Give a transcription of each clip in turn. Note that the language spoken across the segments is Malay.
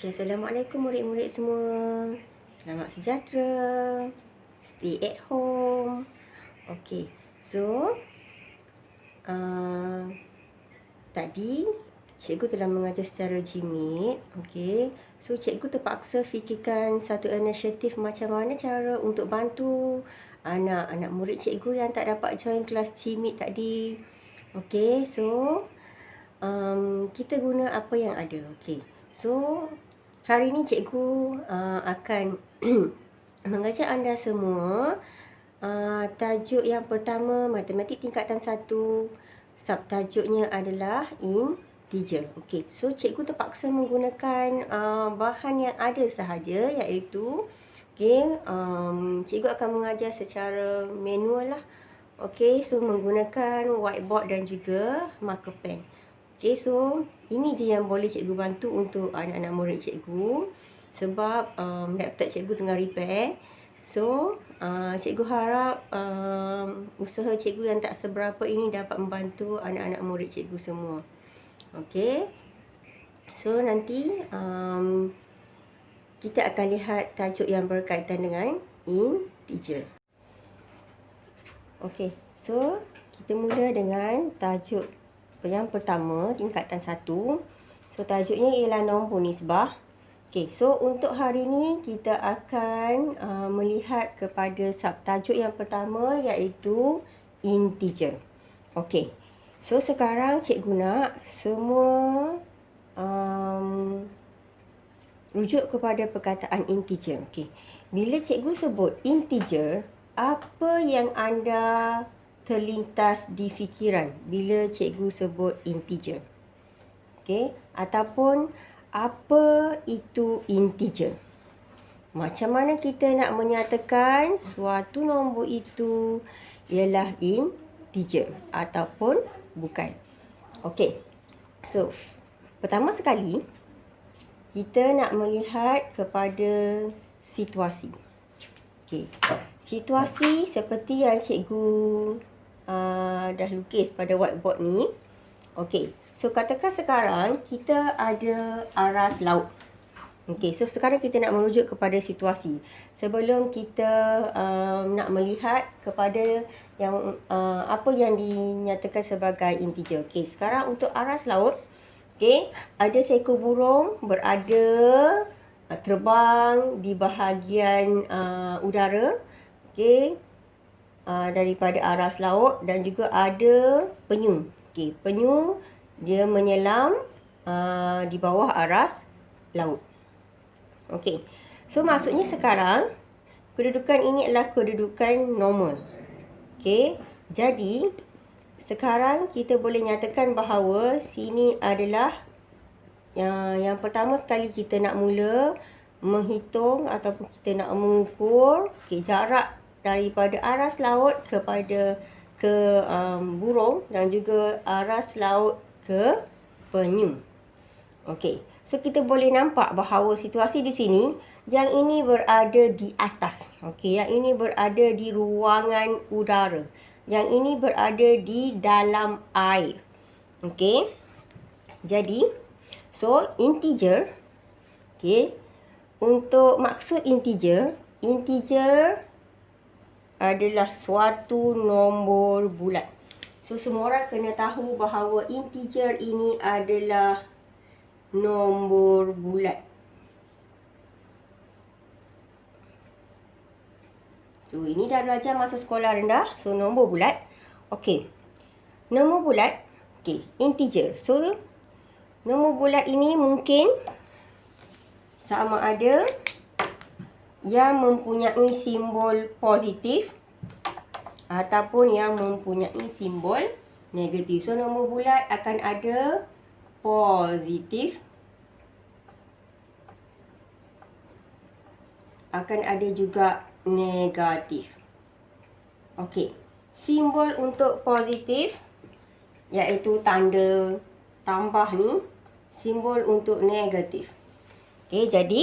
Okey, Assalamualaikum murid-murid semua. Selamat sejahtera. Stay at home. Okey, so tadi cikgu telah mengajar secara jimit. Okey, so cikgu terpaksa fikirkan satu inisiatif macam mana cara untuk bantu anak-anak murid cikgu yang tak dapat join kelas jimit tadi. Okey, so kita guna apa yang ada. Okey, so hari ini cikgu akan mengajar anda semua tajuk yang pertama, matematik tingkatan 1. Subtajuknya adalah integer. Okey, so cikgu terpaksa menggunakan bahan yang ada sahaja, iaitu cikgu akan mengajar secara manual lah. Okey, so menggunakan whiteboard dan juga marker pen. Okey, so ini je yang boleh cikgu bantu untuk anak-anak murid cikgu, sebab laptop cikgu tengah repair. So cikgu harap usaha cikgu yang tak seberapa ini dapat membantu anak-anak murid cikgu semua. Okey, so nanti kita akan lihat tajuk yang berkaitan dengan integer. Okey, so kita mula dengan tajuk yang pertama, tingkatan 1. So tajuknya ialah nombor nisbah. Okey, so untuk hari ini kita akan melihat kepada subtajuk yang pertama, iaitu integer. Okey, so sekarang cikgu nak semua rujuk kepada perkataan integer. Okey, bila cikgu sebut integer, apa yang anda terlintas di fikiran bila cikgu sebut integer? Okey, ataupun apa itu integer? Macam mana kita nak menyatakan suatu nombor itu ialah integer ataupun bukan? Okey, so pertama sekali kita nak melihat kepada situasi. Okey, situasi seperti yang cikgu dah lukis pada whiteboard ni. Okey, so katakan sekarang kita ada aras laut. Okey, so sekarang kita nak merujuk kepada situasi. Sebelum kita nak melihat kepada yang apa yang dinyatakan sebagai integer. Okey, sekarang untuk aras laut, okey, ada seekor burung berada terbang di bahagian udara. Okey, daripada aras laut, dan juga ada penyu. Okey, penyu dia menyelam di bawah aras laut. Okey, so maksudnya sekarang kedudukan ini adalah kedudukan normal. Okey, jadi sekarang kita boleh nyatakan bahawa sini adalah yang pertama sekali kita nak mula menghitung ataupun kita nak mengukur jarak daripada aras laut kepada burung, dan juga aras laut ke penyu. Okey, so kita boleh nampak bahawa situasi di sini, yang ini berada di atas. Okey, yang ini berada di ruangan udara. Yang ini berada di dalam air. Okey, jadi so integer, okey, untuk maksud integer adalah suatu nombor bulat. So semua orang kena tahu bahawa integer ini adalah nombor bulat. So ini dah belajar masa sekolah rendah. So nombor bulat. Okey, nombor bulat, okey, integer. So nombor bulat ini mungkin sama ada yang mempunyai simbol positif ataupun yang mempunyai simbol negatif. So nombor bulat akan ada positif, akan ada juga negatif. Okey, simbol untuk positif iaitu tanda tambah ni, simbol untuk negatif. Okey, jadi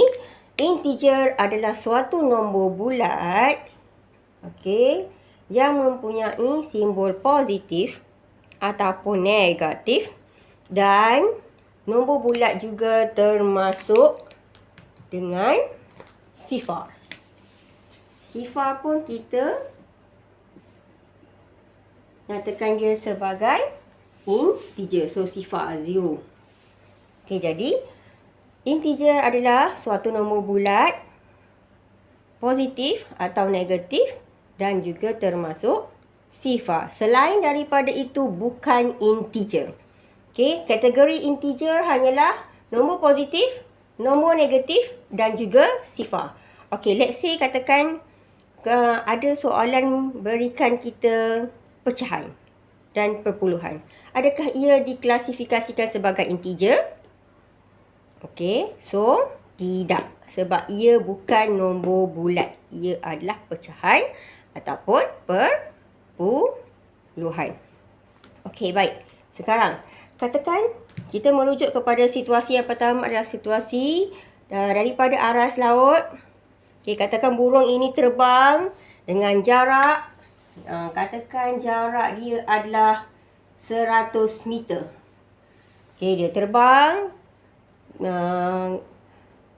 integer adalah suatu nombor bulat, okey, yang mempunyai simbol positif ataupun negatif, dan nombor bulat juga termasuk dengan sifar. Sifar pun kita nyatakan dia sebagai integer. So, sifar 0. Okey, jadi integer adalah suatu nombor bulat, positif atau negatif dan juga termasuk sifar. Selain daripada itu bukan integer. Okey, kategori integer hanyalah nombor positif, nombor negatif dan juga sifar. Okey, let's say katakan ada soalan berikan kita pecahan dan perpuluhan. Adakah ia diklasifikasikan sebagai integer? Okey, so tidak. Sebab ia bukan nombor bulat. Ia adalah pecahan ataupun perpuluhan. Okey, baik. Sekarang, katakan kita merujuk kepada situasi yang pertama adalah situasi daripada aras laut. Okey, katakan burung ini terbang dengan jarak, katakan jarak dia adalah 100 meter. Okey, dia terbang,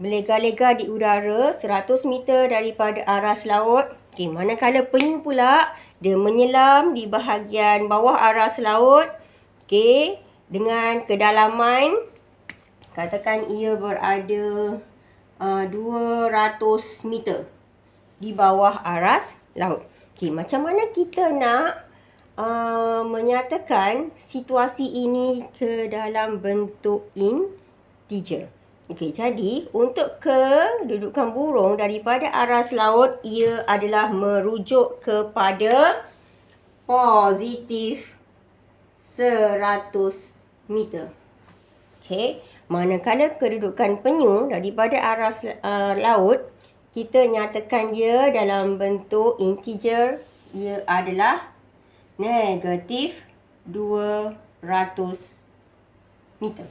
berlega-lega di udara 100 meter daripada aras laut. Okey, manakala penyu pula, dia menyelam di bahagian bawah aras laut. Okey, dengan kedalaman, katakan ia berada 200 meter di bawah aras laut. Okey, macam mana kita nak menyatakan situasi ini ke dalam bentuk integer? Okey, jadi untuk kedudukan burung daripada aras laut, ia adalah merujuk kepada positif 100 meter. Okey, manakala kedudukan penyu daripada aras laut, kita nyatakan dia dalam bentuk integer, ia adalah negatif 200 meter.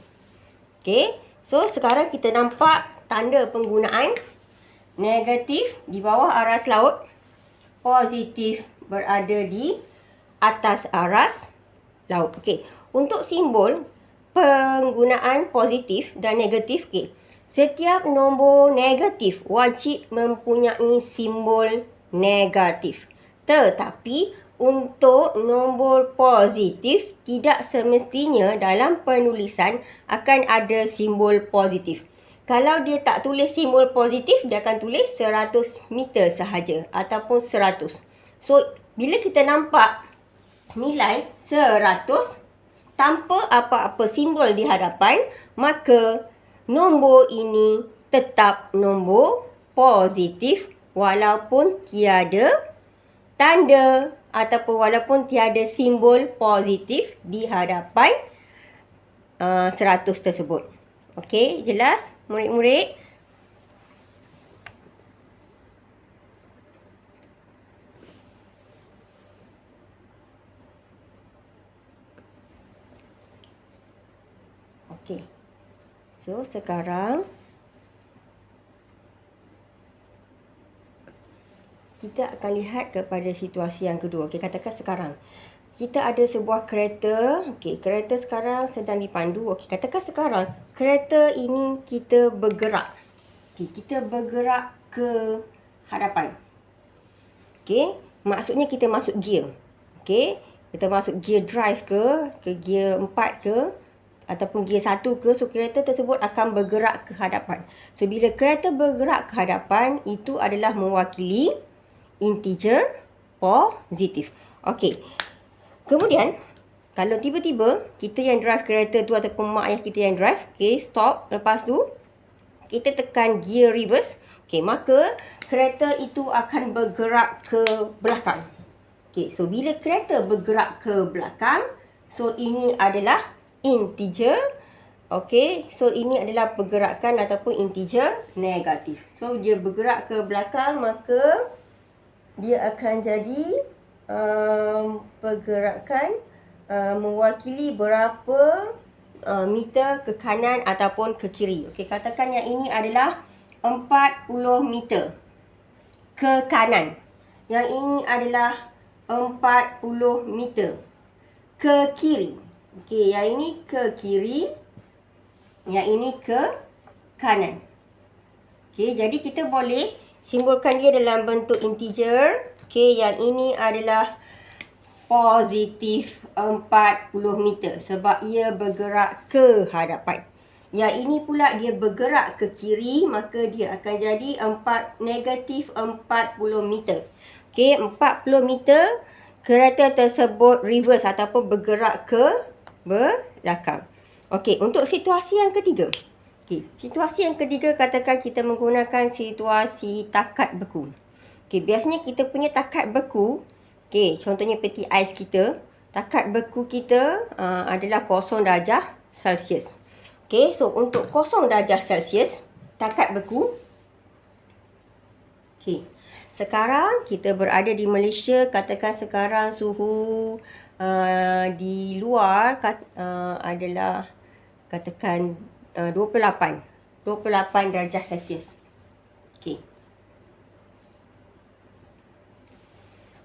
Okey, so sekarang kita nampak tanda penggunaan negatif di bawah aras laut, positif berada di atas aras laut. Okey, untuk simbol penggunaan positif dan negatif, okey, setiap nombor negatif wajib mempunyai simbol negatif. Tetapi untuk nombor positif tidak semestinya dalam penulisan akan ada simbol positif. Kalau dia tak tulis simbol positif, dia akan tulis 100 meter sahaja ataupun 100. So, bila kita nampak nilai 100 tanpa apa-apa simbol di hadapan, maka nombor ini tetap nombor positif walaupun tiada tanda ataupun walaupun tiada simbol positif di hadapan 100 tersebut. Okey, jelas murid-murid? Okey. So, sekarang kita akan lihat kepada situasi yang kedua. Okey, katakan sekarang kita ada sebuah kereta. Okey, kereta sekarang sedang dipandu. Okey, katakan sekarang kereta ini kita bergerak. Okey, kita bergerak ke hadapan. Okey, maksudnya kita masuk gear. Okey, kita masuk gear drive ke gear 4 ke ataupun gear 1 ke. So, kereta tersebut akan bergerak ke hadapan. So, bila kereta bergerak ke hadapan, itu adalah mewakili integer positif. Okey. Kemudian, kalau tiba-tiba kita yang drive kereta tu ataupun mak ayah kita yang drive, okey, stop. Lepas tu, kita tekan gear reverse. Okey, maka kereta itu akan bergerak ke belakang. Okey, so bila kereta bergerak ke belakang, so ini adalah integer. Okey, so ini adalah pergerakan ataupun integer negatif. So, dia bergerak ke belakang, maka dia akan jadi pergerakan mewakili berapa meter ke kanan ataupun ke kiri. Okey, katakan yang ini adalah 40 meter ke kanan. Yang ini adalah 40 meter ke kiri. Okey, yang ini ke kiri, yang ini ke kanan. Okey, jadi kita boleh simbolkan dia dalam bentuk integer. Okey, yang ini adalah positif 40 meter sebab ia bergerak ke hadapan. Yang ini pula dia bergerak ke kiri, maka dia akan jadi negatif 40 meter. Okey, 40 meter kereta tersebut reverse ataupun bergerak ke belakang. Okey, untuk situasi yang ketiga. Okey, situasi yang ketiga katakan kita menggunakan situasi takat beku. Okey, biasanya kita punya takat beku, okey, contohnya peti ais kita, takat beku kita adalah 0 darjah Celsius. Okey, so untuk 0 darjah Celsius, takat beku. Okey, sekarang kita berada di Malaysia, katakan sekarang suhu di luar adalah katakan 28 darjah Celsius. Okey.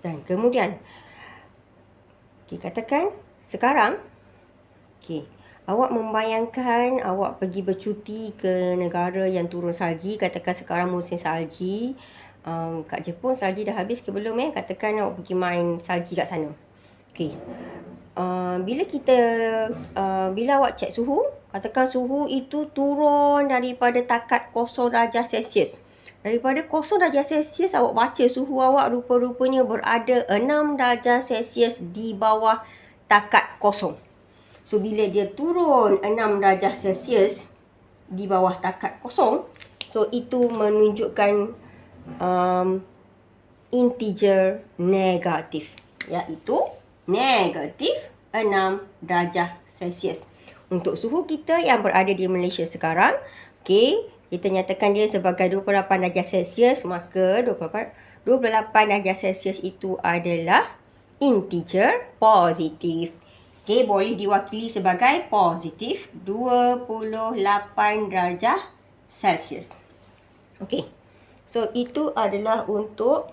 Dan kemudian, okey, katakan sekarang, okey, awak membayangkan awak pergi bercuti ke negara yang turun salji. Katakan sekarang musim salji. Kat Jepun salji dah habis ke belum Katakan awak pergi main salji kat sana. Okey. Bila awak cek suhu, katakan suhu itu turun daripada takat 0 darjah Celsius. Daripada 0 darjah Celsius awak baca suhu awak rupa-rupanya berada 6 darjah Celsius di bawah takat 0. So bila dia turun 6 darjah Celsius di bawah takat 0, so itu menunjukkan integer negatif, iaitu negatif 6 darjah Celsius. Untuk suhu kita yang berada di Malaysia sekarang, okey, kita nyatakan dia sebagai 28 darjah Celsius, maka 28 darjah Celsius itu adalah integer positif. Okey, boleh diwakili sebagai positif 28 darjah Celsius. Okey, so itu adalah untuk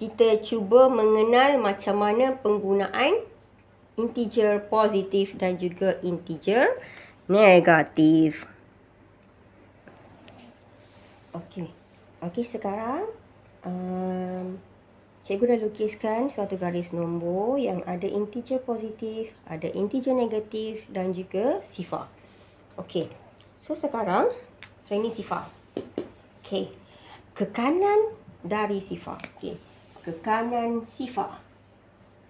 kita cuba mengenal macam mana penggunaan integer positif dan juga integer negatif. Okey, sekarang cikgu dah lukiskan suatu garis nombor yang ada integer positif, ada integer negatif dan juga sifar. Okey, so sekarang, so ini sifar. Okey, ke kanan dari sifar. Okey, ke kanan sifar,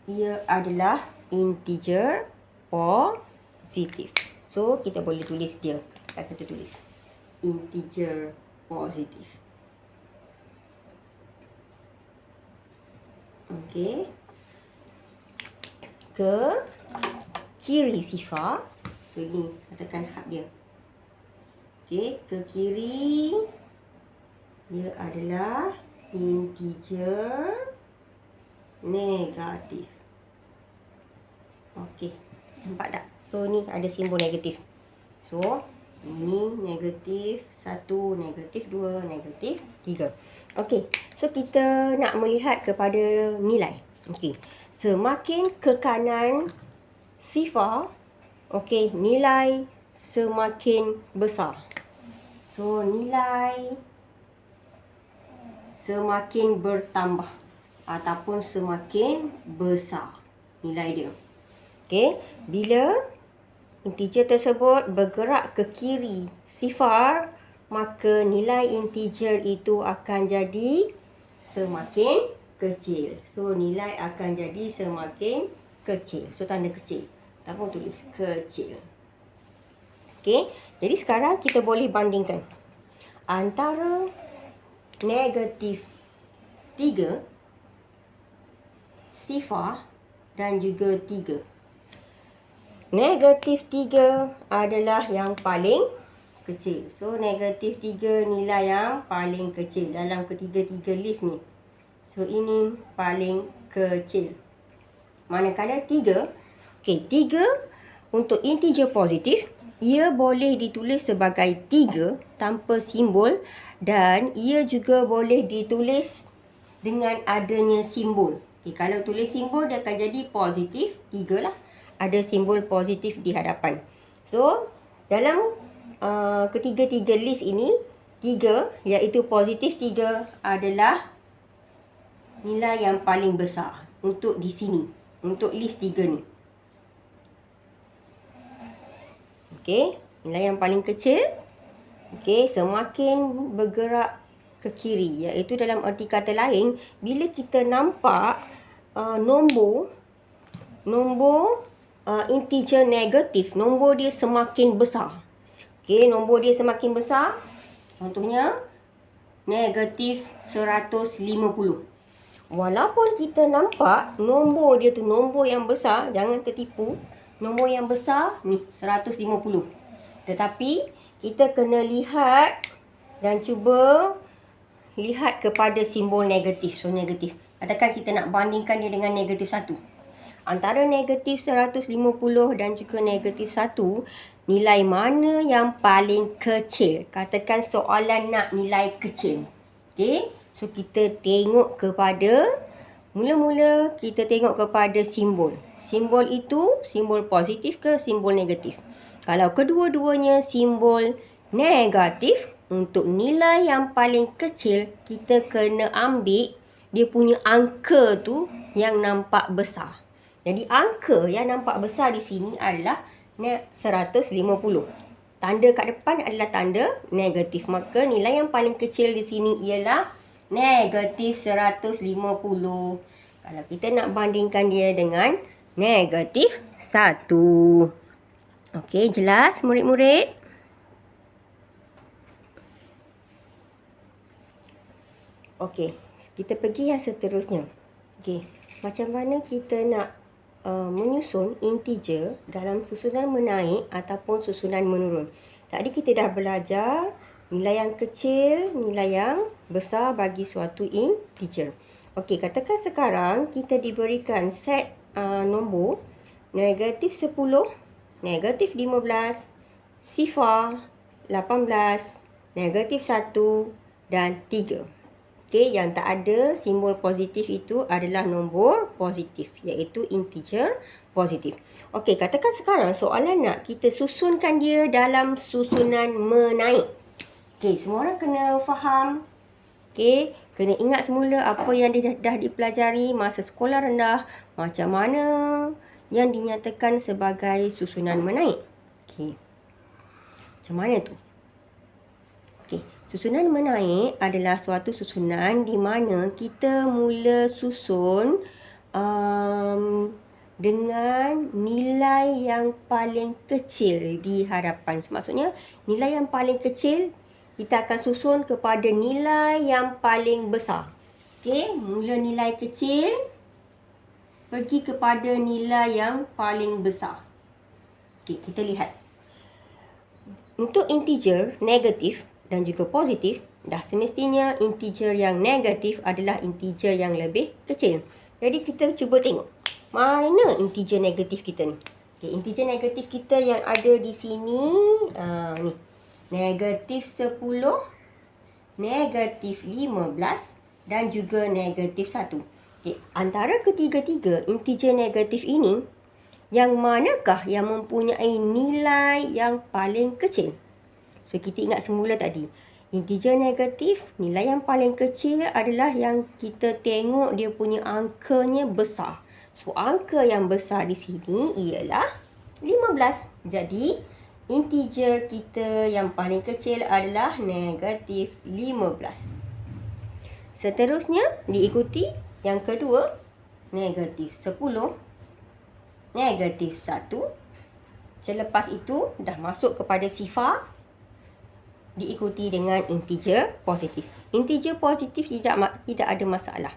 ia adalah integer positif. So kita boleh tulis dia. Kita tulis integer positif. Okey, ke kiri sifar. So ini katakan hak dia. Okey, ke kiri dia adalah integer negatif. Okey, nampak tak? So ni ada simbol negatif. So ini negatif 1, negatif 2, negatif 3. Okey, so kita nak melihat kepada nilai. Okey, semakin ke kanan sifar, okey, nilai semakin besar. So nilai semakin bertambah ataupun semakin besar nilai dia. Okey, bila integer tersebut bergerak ke kiri sifar, maka nilai integer itu akan jadi semakin kecil. So nilai akan jadi semakin kecil. So tanda kecil ataupun tulis kecil. Okey, jadi sekarang kita boleh bandingkan antara negatif 3 sifar dan juga 3. Negatif 3 adalah yang paling kecil. So negatif 3 nilai yang paling kecil dalam ketiga-tiga list ni. So ini paling kecil. Manakala 3, okey, 3 untuk integer positif, ia boleh ditulis sebagai 3 tanpa simbol dan ia juga boleh ditulis dengan adanya simbol. Okay, kalau tulis simbol dia akan jadi positif 3 lah. Ada simbol positif di hadapan. So dalam ketiga-tiga list ini, 3, iaitu positif 3 adalah nilai yang paling besar untuk di sini, untuk list 3 ni. Okey, nilai yang paling kecil, okey, semakin bergerak ke kiri, iaitu dalam erti kata lain, bila kita nampak nombor integer negatif, nombor dia semakin besar. Okey, nombor dia semakin besar, contohnya negatif 150. Walaupun kita nampak nombor dia tu nombor yang besar, jangan tertipu. Nombor yang besar ni 150. Tetapi kita kena lihat dan cuba lihat kepada simbol negatif. So negatif. Katakan kita nak bandingkan dia dengan negatif 1. Antara negatif 150 dan juga negatif 1, nilai mana yang paling kecil? Katakan soalan nak nilai kecil. Okey. So kita tengok kepada, mula-mula kita tengok kepada simbol. Simbol itu simbol positif ke simbol negatif? Kalau kedua-duanya simbol negatif, untuk nilai yang paling kecil, kita kena ambil dia punya angka tu yang nampak besar. Jadi angka yang nampak besar di sini adalah 150. Tanda kat depan adalah tanda negatif. Maka nilai yang paling kecil di sini ialah negatif 150. Kalau kita nak bandingkan dia dengan negatif 1. Okey, jelas murid-murid? Okey, kita pergi yang seterusnya. Okey, macam mana kita nak menyusun integer dalam susunan menaik ataupun susunan menurun. Tadi kita dah belajar nilai yang kecil, nilai yang besar bagi suatu integer. Okey, katakan sekarang kita diberikan set nombor negatif 10, negatif 15, sifar 18, negatif 1 dan 3. Okey, yang tak ada simbol positif itu adalah nombor positif, iaitu integer positif. Okey, katakan sekarang soalan nak kita susunkan dia dalam susunan menaik. Okey, semua orang kena faham. Okey, kena ingat semula apa yang dah dipelajari masa sekolah rendah, macam mana yang dinyatakan sebagai susunan menaik. Okey, macam mana tu? Okey, susunan menaik adalah suatu susunan di mana kita mula susun dengan nilai yang paling kecil di hadapan. Maksudnya, nilai yang paling kecil kita akan susun kepada nilai yang paling besar. Okey, mula nilai kecil pergi kepada nilai yang paling besar. Okey, kita lihat. Untuk integer negatif dan juga positif, dah semestinya integer yang negatif adalah integer yang lebih kecil. Jadi kita cuba tengok mana integer negatif kita ni. Okay, integer negatif kita yang ada di sini ni. Negatif 10, negatif 15 dan juga negatif 1. Okay, antara ketiga-tiga integer negatif ini, yang manakah yang mempunyai nilai yang paling kecil? So, kita ingat semula tadi. Integer negatif, nilai yang paling kecil adalah yang kita tengok dia punya angkanya besar. So, angka yang besar di sini ialah 15. Jadi, integer kita yang paling kecil adalah negatif 15. Seterusnya, diikuti yang kedua, negatif 10, negatif 1. Selepas itu, dah masuk kepada sifar, diikuti dengan integer positif. Integer positif tidak ada masalah.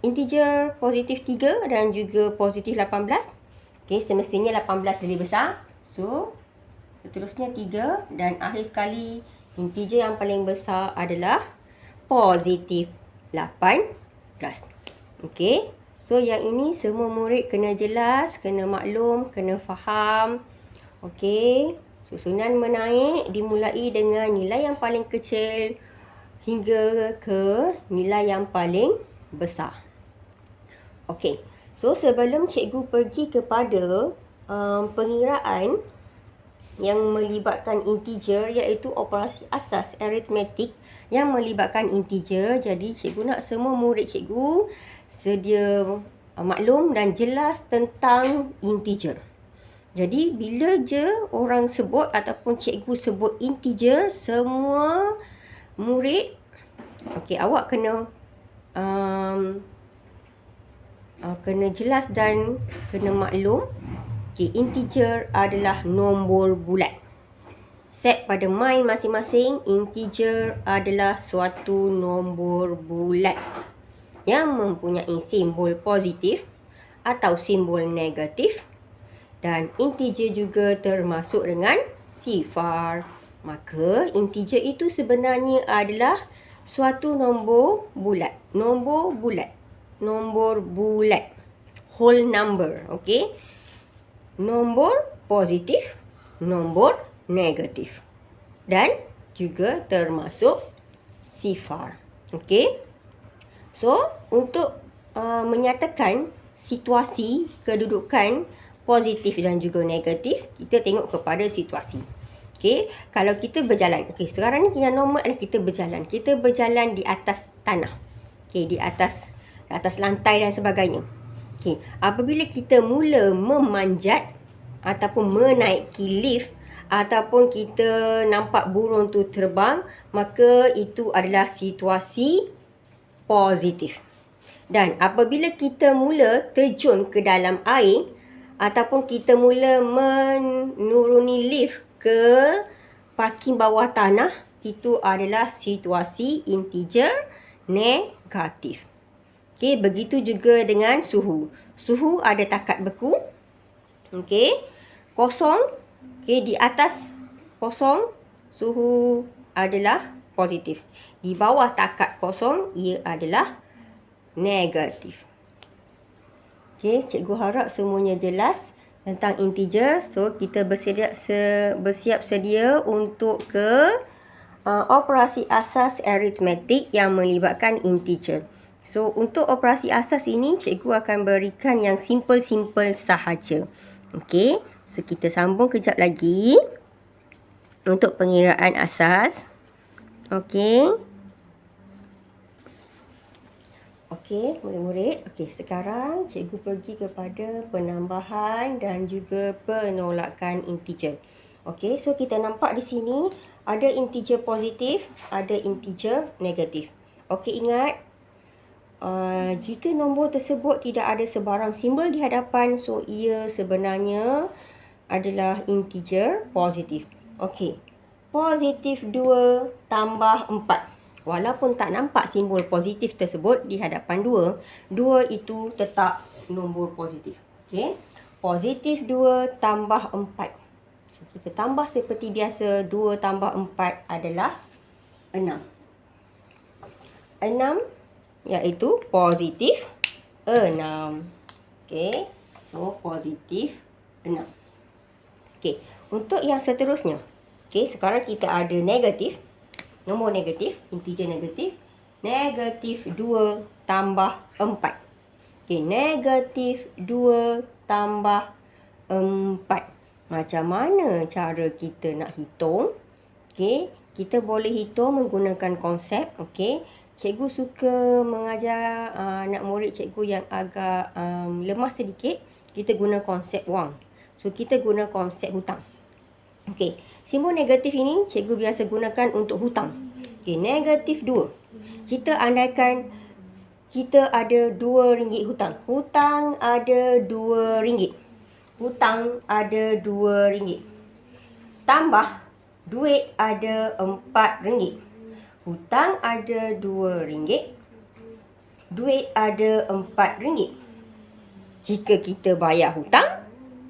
Integer positif 3 dan juga positif 18. Okey, semestinya 18 lebih besar. So, seterusnya 3 dan akhir sekali integer yang paling besar adalah positif 18. Okey. So, yang ini semua murid kena jelas, kena maklum, kena faham. Okey. Susunan menaik dimulai dengan nilai yang paling kecil hingga ke nilai yang paling besar. Okey. So, sebelum cikgu pergi kepada pengiraan yang melibatkan integer, iaitu operasi asas aritmetik yang melibatkan integer. Jadi cikgu nak semua murid cikgu sedia maklum dan jelas tentang integer. Jadi bila je orang sebut ataupun cikgu sebut integer, semua murid, okey, awak kena kena jelas dan kena maklum. Okay, integer adalah nombor bulat. Set pada mind masing-masing, integer adalah suatu nombor bulat yang mempunyai simbol positif atau simbol negatif, dan integer juga termasuk dengan sifar. Maka integer itu sebenarnya adalah suatu nombor bulat. Nombor bulat. Nombor bulat. Whole number. Okey. Nombor positif, nombor negatif, dan juga termasuk sifar. Okey. So, untuk menyatakan situasi kedudukan positif dan juga negatif, kita tengok kepada situasi. Okey, kalau kita berjalan. Okey, sekarang ni yang normal adalah kita berjalan. Kita berjalan di atas tanah. Okey, di atas lantai dan sebagainya. Okey, apabila kita mula memanjat ataupun menaiki lift ataupun kita nampak burung tu terbang, maka itu adalah situasi positif. Dan apabila kita mula terjun ke dalam air ataupun kita mula menuruni lift ke parking bawah tanah, itu adalah situasi integer negatif. Okey, begitu juga dengan suhu. Suhu ada takat beku. Okey, kosong. Okey, di atas kosong, suhu adalah positif. Di bawah takat kosong, ia adalah negatif. Okey, cikgu harap semuanya jelas tentang integer. So, kita bersiap sedia untuk ke operasi asas aritmetik yang melibatkan integer. So, untuk operasi asas ini, cikgu akan berikan yang simple-simple sahaja. Okey, so kita sambung kejap lagi untuk pengiraan asas. Okey. Okey, murid-murid. Okey, sekarang cikgu pergi kepada penambahan dan juga penolakan integer. Okey, so kita nampak di sini ada integer positif, ada integer negatif. Okey, ingat, jika nombor tersebut tidak ada sebarang simbol di hadapan, so ia sebenarnya adalah integer positif. Okey, positif 2 tambah 4. Walaupun tak nampak simbol positif tersebut di hadapan 2, 2 itu tetap nombor positif. Okey, positif 2 tambah 4. So, kita tambah seperti biasa, 2 tambah 4 adalah 6. 6 iaitu positif 6. Okey, so positif 6. Okey, untuk yang seterusnya. Okey, sekarang kita ada negatif. Nombor negatif, integer negatif. Negatif 2 tambah 4. Okey, negatif 2 tambah 4. Macam mana cara kita nak hitung? Okey, kita boleh hitung menggunakan konsep. Okey, cikgu suka mengajar anak murid cikgu yang agak lemah sedikit. Kita guna konsep wang. So, kita guna konsep hutang. Okey, simbol negatif ini cikgu biasa gunakan untuk hutang. Okey, negatif 2. Kita andaikan kita ada RM2 hutang. Hutang ada RM2. Hutang ada RM2. Tambah duit ada RM4. Hutang ada RM2. Duit ada RM4. Jika kita bayar hutang,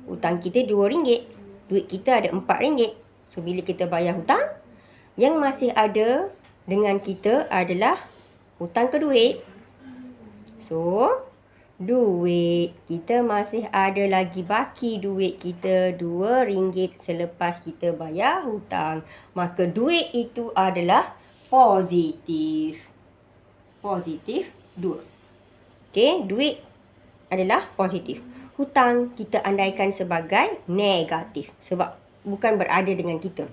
hutang kita RM2. Duit kita ada RM4. So, bila kita bayar hutang, yang masih ada dengan kita adalah hutang ke duit. So, duit kita masih ada lagi baki duit kita RM2 selepas kita bayar hutang. Maka duit itu adalah positif. Positif 2. Okey, duit adalah positif. Hutang kita andaikan sebagai negatif. Sebab bukan berada dengan kita.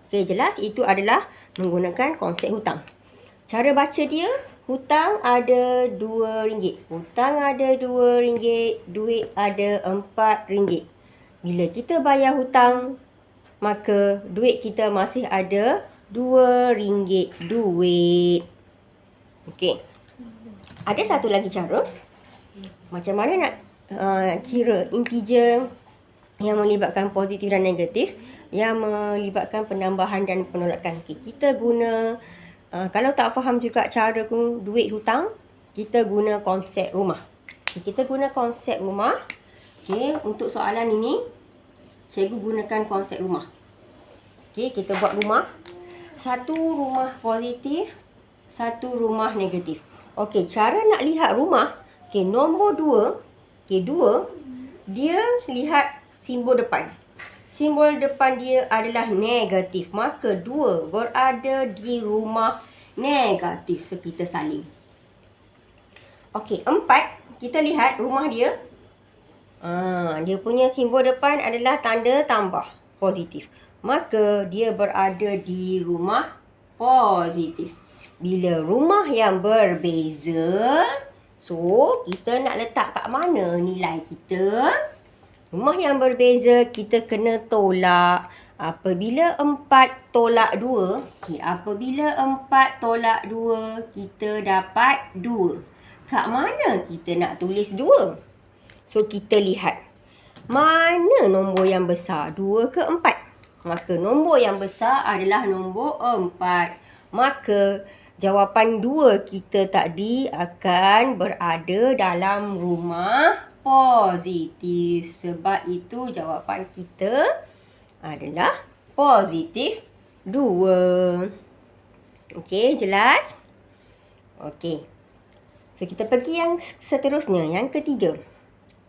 Okey, jelas itu adalah menggunakan konsep hutang. Cara baca dia, hutang ada RM2. Hutang ada RM2, duit ada RM4. Bila kita bayar hutang, maka duit kita masih ada RM2 duit. Okey. Ada satu lagi cara. Macam mana nak kira integer yang melibatkan positif dan negatif, yang melibatkan penambahan dan penolakan. Okay, kita guna, kalau tak faham juga cara duit hutang, kita guna konsep rumah. Okay, kita guna konsep rumah. Okay, untuk soalan ini, cikgu gunakan konsep rumah. Okay, kita buat rumah. Satu rumah positif, satu rumah negatif. Okay, cara nak lihat rumah, okay, nombor 2, okay, 2, dia lihat simbol depan. Simbol depan dia adalah negatif. Maka 2 berada di rumah negatif. So, kita salin. Okey, 4. Kita lihat rumah dia. Dia punya simbol depan adalah tanda tambah. Positif. Maka dia berada di rumah positif. Bila rumah yang berbeza, so, kita nak letak kat mana nilai kita? Rumah yang berbeza, kita kena tolak. Apabila 4 tolak 2, okay, apabila 4 tolak 2, kita dapat 2. Kat mana kita nak tulis 2? So, kita lihat. Mana nombor yang besar? 2 ke 4? Maka nombor yang besar adalah nombor 4. Maka jawapan 2 kita tadi akan berada dalam rumah positif. Sebab itu jawapan kita adalah positif 2. Okey, jelas? Okey. So, kita pergi yang seterusnya. Yang ketiga.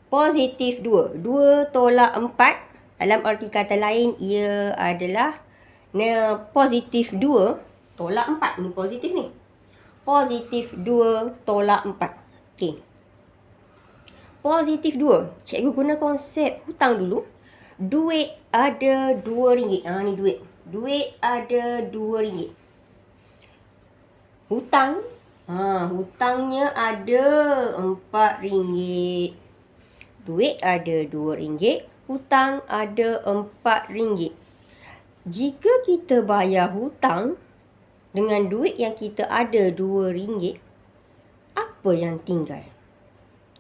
Positif 2. 2 tolak 4. Dalam arti kata lain, ia adalah positif 2 tolak 4. Ni positif ni. Positif 2 tolak 4. Okey. Positif 2. Cikgu guna konsep hutang dulu. Duit ada RM2. Ni duit. Duit ada RM2. Hutang. Hutangnya ada RM4. Duit ada RM2. Hutang ada RM4. Jika kita bayar hutang dengan duit yang kita ada RM2, apa yang tinggal?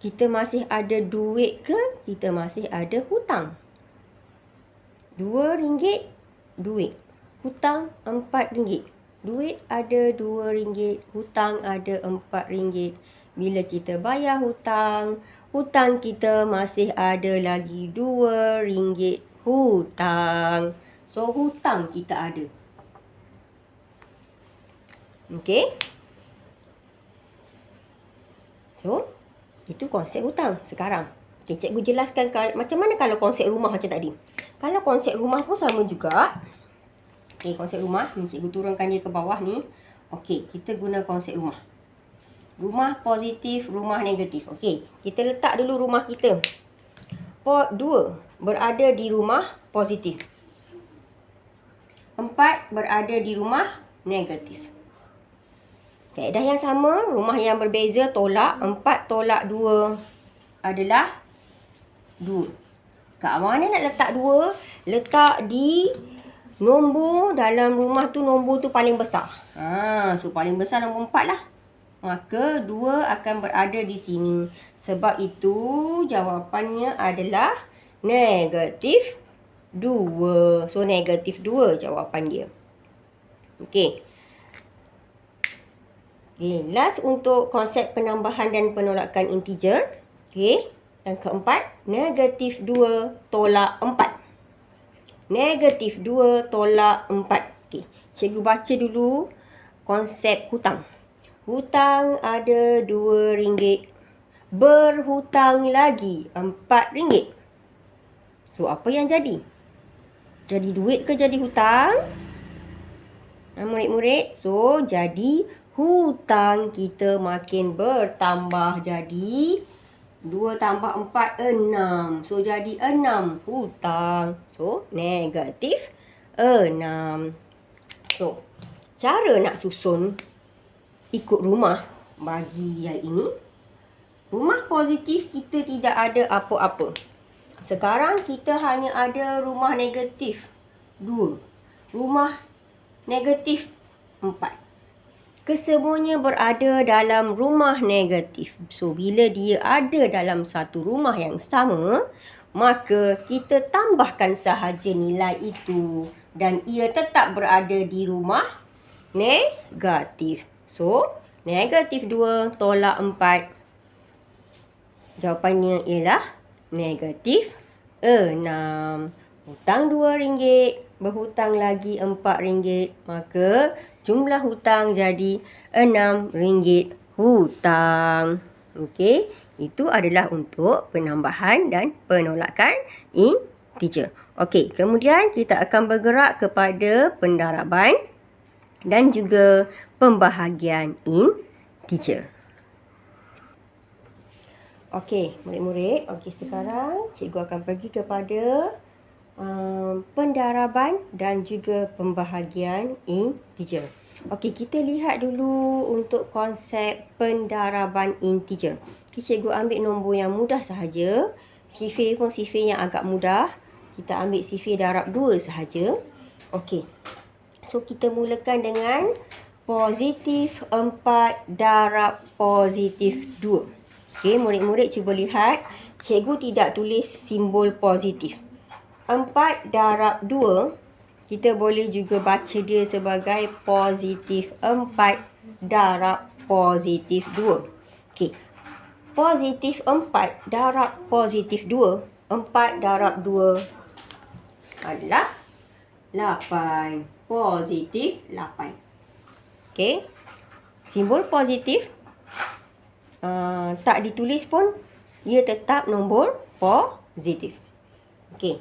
Kita masih ada duit ke kita masih ada hutang? RM2, duit. Hutang RM4. Duit ada RM2, hutang ada RM4. Bila kita bayar hutang, hutang kita masih ada lagi RM2 hutang. So, hutang kita ada. Okey? So, itu konsep hutang sekarang. Okay, cikgu jelaskan macam mana kalau konsep rumah macam tadi. Kalau konsep rumah pun sama juga. Okay, konsep rumah. Ni cikgu turunkan dia ke bawah ni. Okay, kita guna konsep rumah. Rumah positif, rumah negatif. Okay, kita letak dulu rumah kita. 2 berada di rumah positif. 4 berada di rumah negatif. Kaedah yang sama, rumah yang berbeza tolak. 4 tolak 2 adalah 2. Kat mana nak letak 2? Letak di nombor dalam rumah tu, nombor tu paling besar. So paling besar nombor 4 lah. Maka 2 akan berada di sini. Sebab itu jawapannya adalah negatif 2. So negatif 2 jawapan dia. Okey. Okay, last untuk konsep penambahan dan penolakan integer. Okay, yang keempat, negatif 2 tolak 4. Negatif 2 tolak 4. Okay, cikgu baca dulu konsep hutang. Hutang ada RM2. Berhutang lagi RM4. So, apa yang jadi? Jadi duit ke jadi hutang? Murid-murid, so jadi hutang kita makin bertambah jadi 2 tambah 4, 6. So, jadi 6 hutang. So, negatif 6. So, cara nak susun ikut rumah bagi yang ini. Rumah positif kita tidak ada apa-apa. Sekarang kita hanya ada rumah negatif 2. Rumah negatif 4. Kesemuanya berada dalam rumah negatif. So, bila dia ada dalam satu rumah yang sama, maka kita tambahkan sahaja nilai itu. Dan ia tetap berada di rumah negatif. So, negatif 2 tolak 4. Jawapannya ialah negatif 6. Hutang RM2, berhutang lagi RM4. Maka jumlah hutang jadi RM6 hutang. Okey, itu adalah untuk penambahan dan penolakan integer. Okey, kemudian kita akan bergerak kepada pendaraban dan juga pembahagian integer. Okey, murid-murid. Okey, sekarang cikgu akan pergi kepada pendaraban dan juga pembahagian integer. Okey, kita lihat dulu untuk konsep pendaraban integer. Okay, cikgu ambil nombor yang mudah sahaja. Sifir pun sifir yang agak mudah. Kita ambil sifir darab 2 sahaja. Okey. So, kita mulakan dengan positif 4 darab positif 2. Okey, murid-murid cuba lihat. Cikgu tidak tulis simbol positif. 4 darab 2, kita boleh juga baca dia sebagai positif 4 darab positif 2. Okey. Positif 4 darab positif 2. 4 darab 2 adalah 8. Positif 8. Okey. Simbol positif tak ditulis pun, ia tetap nombor positif. Okey.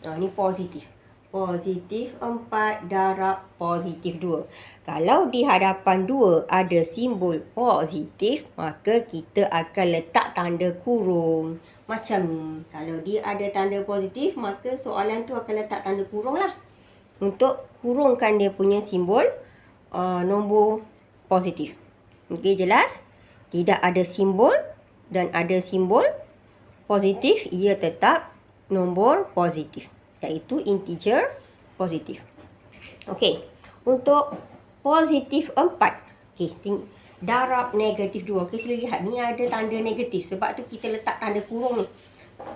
Ini positif. Positif 4 darab positif 2. Kalau di hadapan 2 ada simbol positif, maka kita akan letak tanda kurung. Macam ni. Kalau dia ada tanda positif, maka soalan tu akan letak tanda kurung lah. Untuk kurungkan dia punya simbol nombor positif. Okey, jelas? Tidak ada simbol dan ada simbol positif, ia tetap nombor positif, iaitu integer positif. Okey, untuk positif 4. Okey, darab negatif 2. Okey, sila lihat. Ni ada tanda negatif. Sebab tu kita letak tanda kurung ni.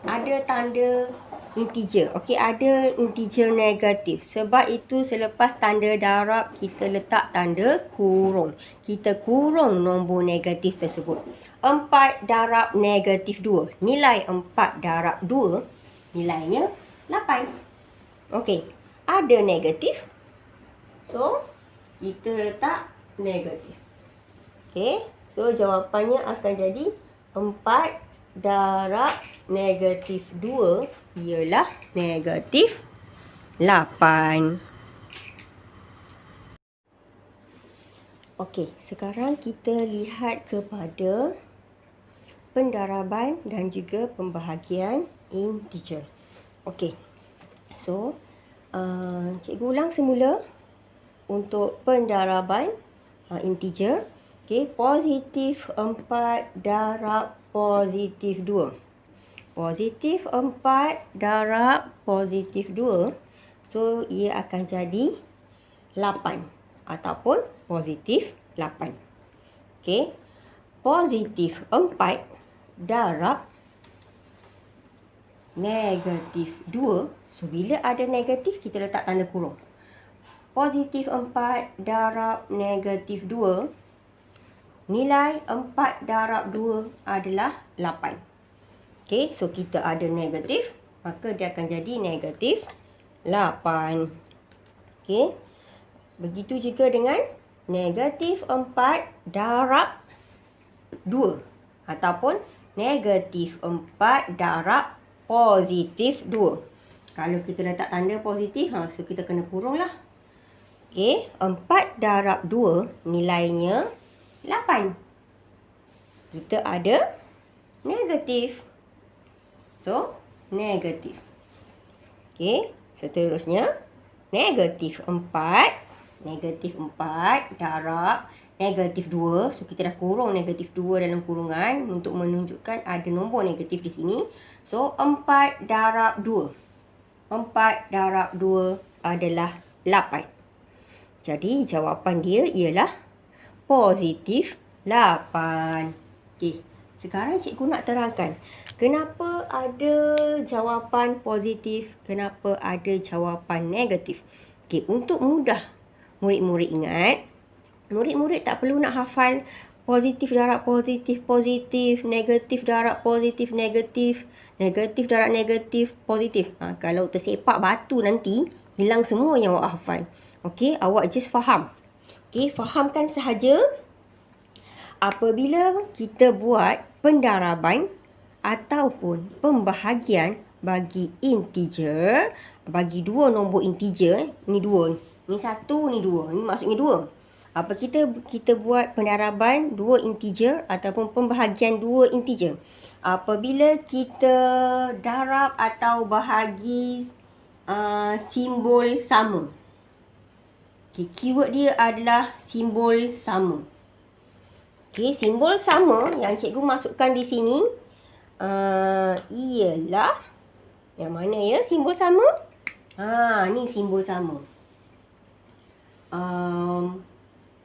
Ada tanda integer. Okey, ada integer negatif. Sebab itu selepas tanda darab, kita letak tanda kurung. Kita kurung nombor negatif tersebut. 4 darab negatif 2. Nilai 4 darab 2, nilainya 8. Okey, ada negatif. So, kita letak negatif. Okey, so jawapannya akan jadi 4 darab negatif 2 ialah negatif 8. Okey, sekarang kita lihat kepada pendaraban dan juga pembahagian integer. Okey. So, cikgu ulang semula untuk pendaraban integer. Okey, positif 4 darab positif 2. Positif 4 darab positif 2. So, ia akan jadi 8 ataupun positif 8. Okey. Positif 4 darab negatif 2. So, bila ada negatif, kita letak tanda kurung. Positif 4 darab negatif 2. Nilai 4 darab 2 adalah 8. Okey, so kita ada negatif, maka dia akan jadi negatif 8. Okey. Begitu juga dengan negatif 4 darab 2. Ataupun negatif 4 darab positif 2. Kalau kita letak tanda positif, so kita kena kurung lah. Okey, 4 darab 2 nilainya 8. Kita ada negatif. So, negatif. Okey, seterusnya negatif 4. Negatif 4 darab negatif 2. So, kita dah kurung negatif 2 dalam kurungan untuk menunjukkan ada nombor negatif di sini. So, 4 darab 2. 4 darab 2 adalah 8. Jadi, jawapan dia ialah positif 8. Okey, sekarang cikgu nak terangkan kenapa ada jawapan positif, kenapa ada jawapan negatif. Okey, untuk mudah murid-murid ingat, murid-murid tak perlu nak hafal positif darab positif, positif, negatif darab positif, negatif, negatif darab negatif, positif. Kalau tersepak batu nanti, hilang semua yang awak hafal. Okey, awak just faham. Okey, fahamkan sahaja apabila kita buat pendaraban ataupun pembahagian bagi integer, bagi dua nombor integer, ni 2, ni 1, ni 2, ni maksudnya 2. Apa kita buat pendaraban dua integer ataupun pembahagian dua integer. Apabila kita darab atau bahagi simbol sama. Okay, keyword dia adalah simbol sama. Okay, simbol sama yang cikgu masukkan di sini ialah yang mana ya simbol sama? Ni simbol sama.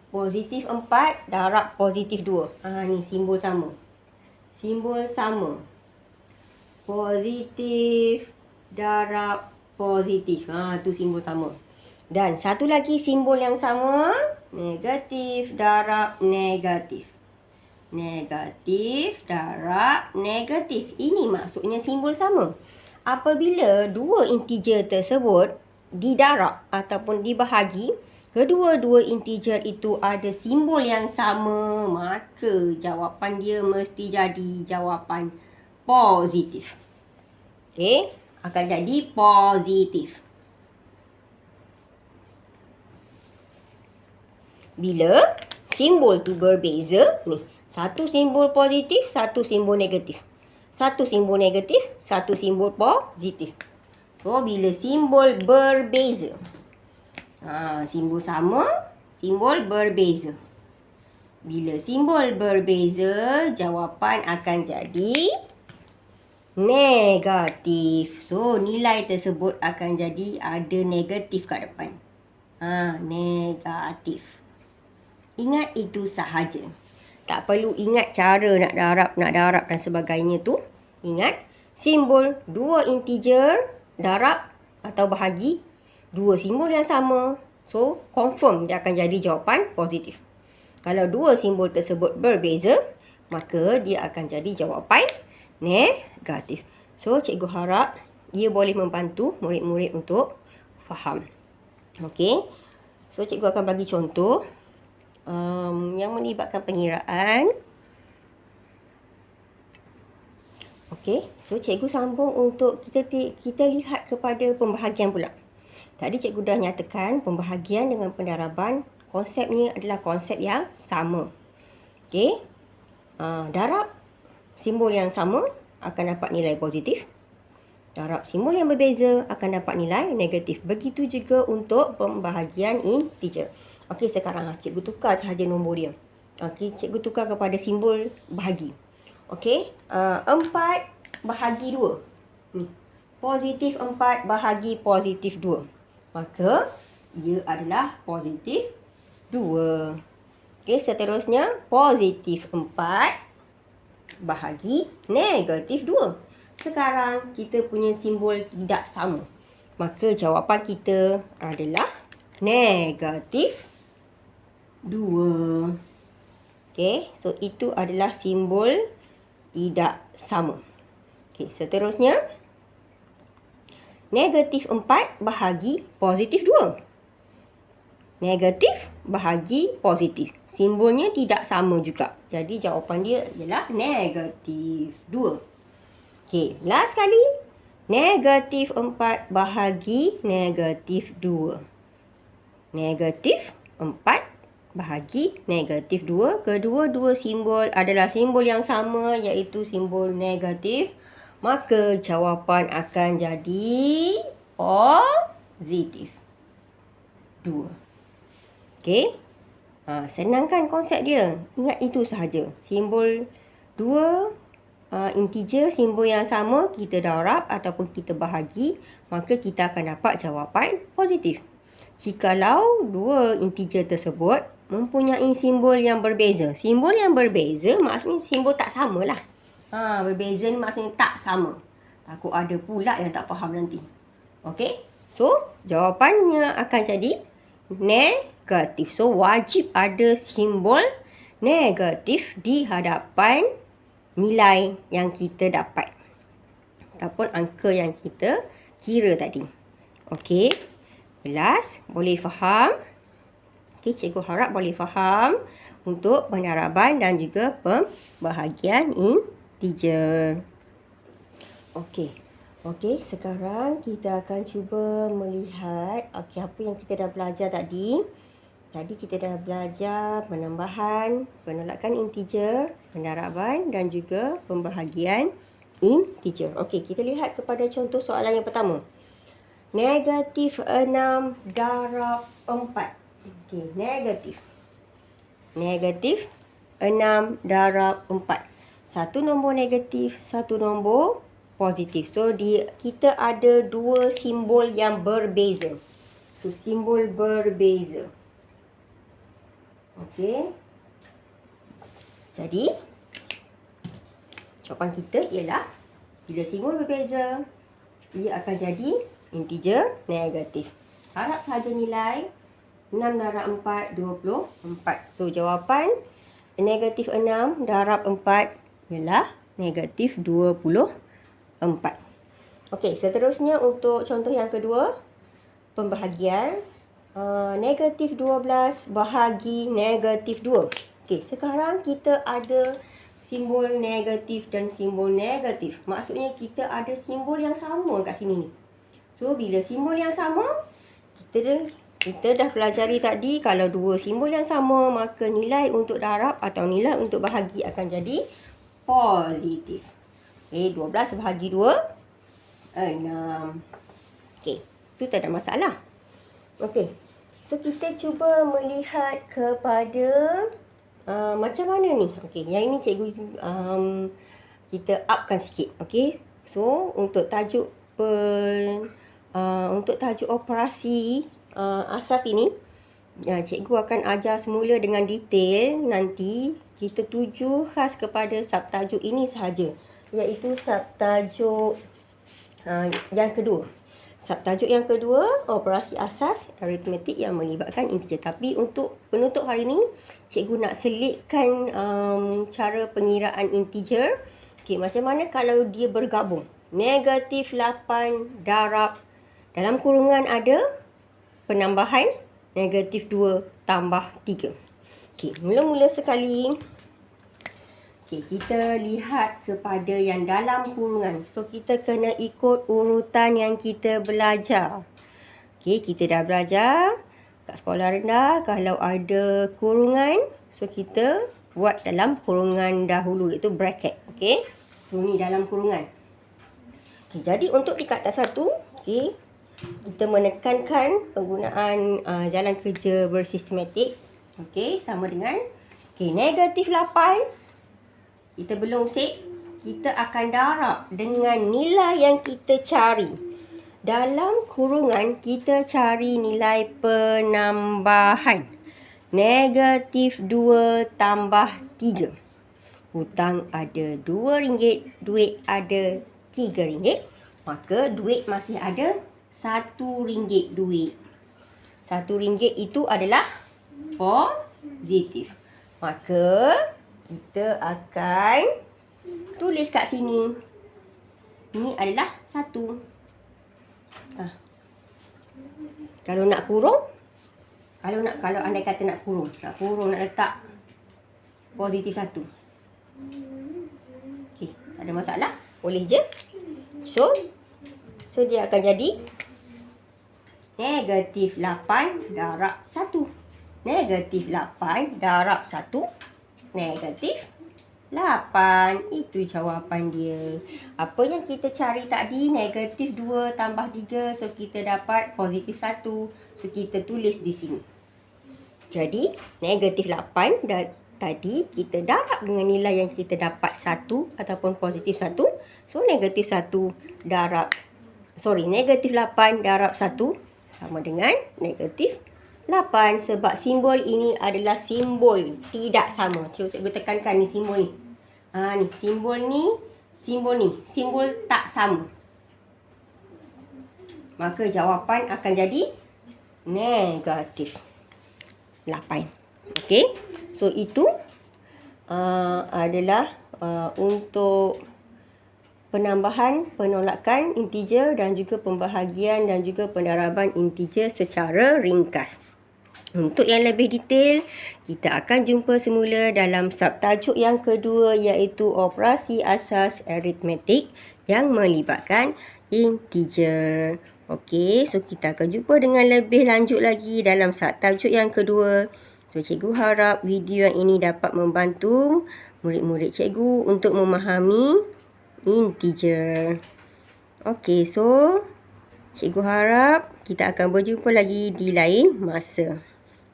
Positif 4 darab positif 2. Ni simbol sama. Simbol sama. Positif darab positif. Tu simbol sama. Dan satu lagi simbol yang sama, negatif darab negatif. Negatif darab negatif. Ini maksudnya simbol sama. Apabila dua integer tersebut didarab ataupun dibahagi, kedua-dua integer itu ada simbol yang sama, maka jawapan dia mesti jadi jawapan positif. Okey, akan jadi positif. Bila simbol tu berbeza, ni, satu simbol positif, satu simbol negatif. Satu simbol negatif, satu simbol positif. So, bila simbol berbeza. Simbol sama, simbol berbeza. Bila simbol berbeza, jawapan akan jadi negatif. So, nilai tersebut akan jadi ada negatif kat depan. Negatif. Ingat itu sahaja. Tak perlu ingat cara nak darab dan sebagainya tu. Ingat, simbol dua integer darab atau bahagi dua simbol yang sama. So, confirm dia akan jadi jawapan positif. Kalau dua simbol tersebut berbeza, maka dia akan jadi jawapan negatif. So, cikgu harap ia boleh membantu murid-murid untuk faham. Okey. So, cikgu akan bagi contoh yang melibatkan pengiraan. Okey, so cikgu sambung untuk kita lihat kepada pembahagian pula. Tadi cikgu dah nyatakan pembahagian dengan pendaraban, konsepnya adalah konsep yang sama. Okey, darab simbol yang sama akan dapat nilai positif. Darab simbol yang berbeza akan dapat nilai negatif. Begitu juga untuk pembahagian integer. Okey, sekarang cikgu tukar sahaja nombor dia. Okey, cikgu tukar kepada simbol bahagi. Okey, 4 bahagi 2. Ni, positif 4 bahagi positif 2. Maka, ia adalah positif 2. Okey, seterusnya, positif 4 bahagi negatif 2. Sekarang, kita punya simbol tidak sama. Maka, jawapan kita adalah negatif 2. Okey, so itu adalah simbol tidak sama. Okey, seterusnya negatif 4 bahagi positif 2. Negatif bahagi positif. Simbolnya tidak sama juga. Jadi jawapan dia ialah negatif 2. Okey, last sekali. Negatif 4 bahagi negatif 2. Negatif 4 bahagi negatif 2. Kedua-dua simbol adalah simbol yang sama, iaitu simbol negatif. Maka jawapan akan jadi positif 2. Okey. Senangkan konsep dia. Ingat itu sahaja. Simbol 2 integer, simbol yang sama, kita darab ataupun kita bahagi, maka kita akan dapat jawapan positif. Jikalau dua integer tersebut mempunyai simbol yang berbeza. Simbol yang berbeza maksudnya simbol tak sama lah. Berbeza ni maksudnya tak sama. Takut ada pula yang tak faham nanti. Okey. So, jawapannya akan jadi negatif. So, wajib ada simbol negatif di hadapan nilai yang kita dapat. Ataupun angka yang kita kira tadi. Okey. Jelas? Boleh faham? Okey, cikgu harap boleh faham untuk pendaraban dan juga pembahagian integer. Okey. Okey, sekarang kita akan cuba melihat apa yang kita dah belajar tadi. Tadi kita dah belajar penambahan, penolakan integer, pendaraban dan juga pembahagian integer. Okey, kita lihat kepada contoh soalan yang pertama. Negatif 6 darab 4. Okey, negatif. Negatif 6 darab 4. Satu nombor negatif, satu nombor positif. So, kita ada dua simbol yang berbeza. So, simbol berbeza. Okey. Jadi, jawapan kita ialah bila simbol berbeza, ia akan jadi integer negatif. Harap sahaja nilai 6 darab 4, 24. So, jawapan negatif 6 darab 4 ialah negatif 24. Okey, seterusnya untuk contoh yang kedua. Pembahagian. Negatif 12 bahagi negatif 2. Okey, sekarang kita ada simbol negatif dan simbol negatif. Maksudnya kita ada simbol yang sama kat sini ni. So, bila simbol yang sama, kita dah pelajari tadi, kalau dua simbol yang sama, maka nilai untuk darab atau nilai untuk bahagi akan jadi positif. Okey, 12 bahagi 2, 6. Okey, itu tak ada masalah. Okey, so kita cuba melihat kepada macam mana ni. Okey, yang ini cikgu kita upkan sikit. Okey, so untuk tajuk operasi asas ini, cikgu akan ajar semula dengan detail. Nanti kita tuju khas kepada subtajuk ini sahaja, iaitu subtajuk yang kedua. Subtajuk yang kedua, operasi asas aritmetik yang melibatkan integer. Tapi untuk penutup hari ini, cikgu nak selitkan cara pengiraan integer. Okey, macam mana kalau dia bergabung? Negatif 8 darab, dalam kurungan ada penambahan negatif 2 tambah 3. Okey, mula-mula sekali. Okey, kita lihat kepada yang dalam kurungan. So, kita kena ikut urutan yang kita belajar. Okey, kita dah belajar kat sekolah rendah, kalau ada kurungan, so kita buat dalam kurungan dahulu, iaitu bracket. Okey, so ni dalam kurungan. Okey, jadi untuk tingkatan 1, okey, kita menekankan penggunaan jalan kerja bersistematik. Okey, sama dengan negatif 8. Kita belum set, kita akan darab dengan nilai yang kita cari. Dalam kurungan, kita cari nilai penambahan. Negatif 2 tambah 3. Hutang ada RM2, duit ada RM3. Maka duit masih ada RM1 duit. RM1 itu adalah positif. Maka kita akan tulis kat sini. Ini adalah 1. Kalau nak kurung, kalau andai kata nak kurung, nak letak positif 1. Okey, tak ada masalah. Boleh je. So dia akan jadi negatif 8 darab 1. Negatif 8 darab 1. Negatif 8. Itu jawapan dia. Apa yang kita cari tadi? Negatif 2 tambah 3. So, kita dapat positif 1. So, kita tulis di sini. Jadi, negatif 8 dan tadi kita darab dengan nilai yang kita dapat 1 ataupun positif 1. So, negatif 1 darab, negatif 8 darab 1 sama dengan negatif 8. Sebab simbol ini adalah simbol tidak sama. Cuba cikgu tekankan ni simbol ni. Ni simbol ni, simbol ni. Simbol tak sama. Maka jawapan akan jadi negatif 8. Okey. So, itu adalah untuk penambahan, penolakan integer dan juga pembahagian dan juga pendaraban integer secara ringkas. Untuk yang lebih detail, kita akan jumpa semula dalam subtajuk yang kedua, iaitu operasi asas aritmetik yang melibatkan integer. Okey, so kita akan jumpa dengan lebih lanjut lagi dalam subtajuk yang kedua. So, cikgu harap video yang ini dapat membantu murid-murid cikgu untuk memahami integer. Okey, so cikgu harap kita akan berjumpa lagi di lain masa.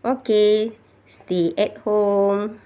Okey, stay at home.